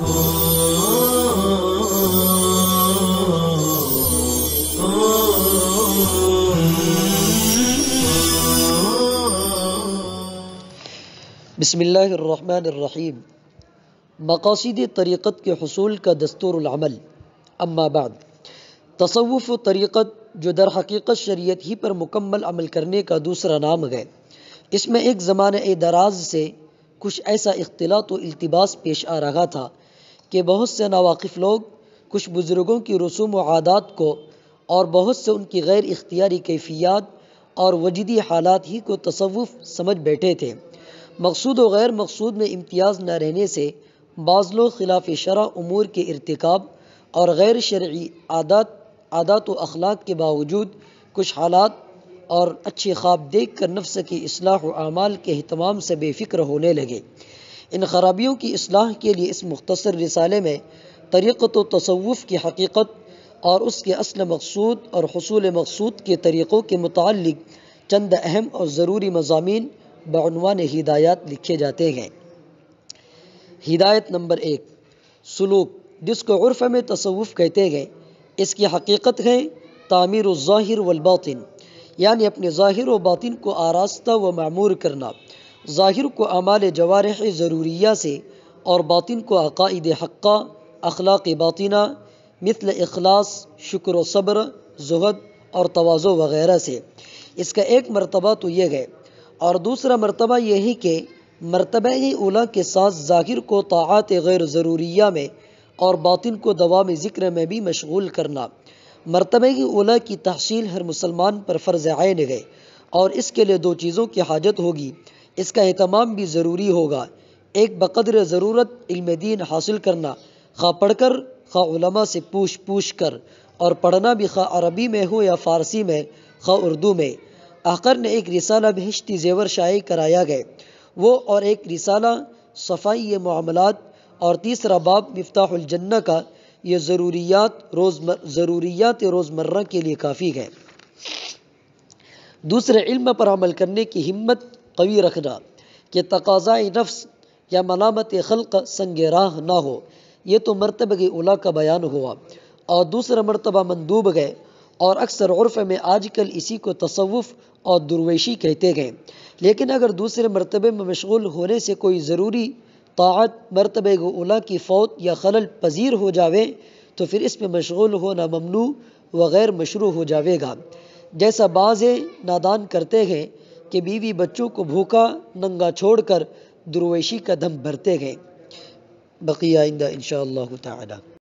بسم اللہ الرحمن الرحیم۔ مقاصد طریقت کے حصول کا دستور العمل۔ اما بعد، تصوف و طریقت جو در حقیقت شریعت ہی پر مکمل عمل کرنے کا دوسرا نام ہے، اس میں ایک زمانہ دراز سے کچھ ایسا اختلاط و التباس پیش آ رہا تھا کہ بہت سے ناواقف لوگ کچھ بزرگوں کی رسوم و عادات کو اور بہت سے ان کی غیر اختیاری کیفیات اور وجدی حالات ہی کو تصوف سمجھ بیٹھے تھے۔ مقصود و غیر مقصود میں امتیاز نہ رہنے سے بعض لوگ خلاف شرع امور کے ارتکاب اور غیر شرعی عادات و اخلاق کے باوجود کچھ حالات اور اچھے خواب دیکھ کر نفس کی اصلاح و اعمال کے اہتمام سے بے فکر ہونے لگے۔ ان خرابیوں کی اصلاح کے لیے اس مختصر رسالے میں طریقت و تصوف کی حقیقت اور اس کے اصل مقصود اور حصول مقصود کے طریقوں کے متعلق چند اہم اور ضروری مضامین بعنوان ہدایات لکھے جاتے ہیں۔ ہدایت نمبر 1، سلوک، جس کو عرف میں تصوف کہتے ہیں، اس کی حقیقت ہے تعمیر الظاہر والباطن، یعنی اپنے ظاہر و باطن کو آراستہ و معمور کرنا، ظاہر کو اعمال جوارح ضروریہ سے اور باطن کو عقائد حقہ، اخلاق باطنہ مثل اخلاص، شکر و صبر، زہد اور تواضع وغیرہ سے۔ اس کا ایک مرتبہ تو یہ ہے، اور دوسرا مرتبہ یہ ہے کہ مرتبہ اولیٰ کے ساتھ ظاہر کو طاعات غیر ضروریہ میں اور باطن کو دوام ذکر میں بھی مشغول کرنا۔ مرتبہ اولیٰ کی تحصیل ہر مسلمان پر فرض عین ہے، اور اس کے لیے دو چیزوں کی حاجت ہوگی، اس کا اہتمام بھی ضروری ہوگا۔ ایک بقدر ضرورت علم دین حاصل کرنا، خواہ پڑھ کر خواہ علماء سے پوچھ کر، اور پڑھنا بھی خواہ عربی میں ہو یا فارسی میں خواہ اردو میں۔ آخر نے ایک رسالہ بہشتی زیور شائع کرایا گیا، وہ اور ایک رسالہ صفائی معاملات، اور تیسرا باب مفتاح الجنہ کا، یہ ضروریات روزمرہ کے لیے کافی ہے۔ دوسرے، علم پر عمل کرنے کی ہمت قوی رکھنا کہ تقاضائے نفس یا ملامت خلق سنگ راہ نہ ہو، یہ تو مرتبہ اولیٰ کا بیان ہوا، اور دوسرا مرتبہ مندوب ہے، اور اکثر عرف میں آج کل اسی کو تصوف اور درویشی کہتے ہیں۔ لیکن اگر دوسرے مرتبے میں مشغول ہونے سے کوئی ضروری طاعت مرتبہ اولیٰ کی فوت یا خلل پذیر ہو جاوے تو پھر اس میں مشغول ہونا ممنوع و غیر مشروع ہو جاوے گا، جیسا بعض نادان کرتے ہیں کہ بیوی بچوں کو بھوکا ننگا چھوڑ کر درویشی کا دم بھرتے ہیں۔ بقیہ آئندہ انشاءاللہ تعالی۔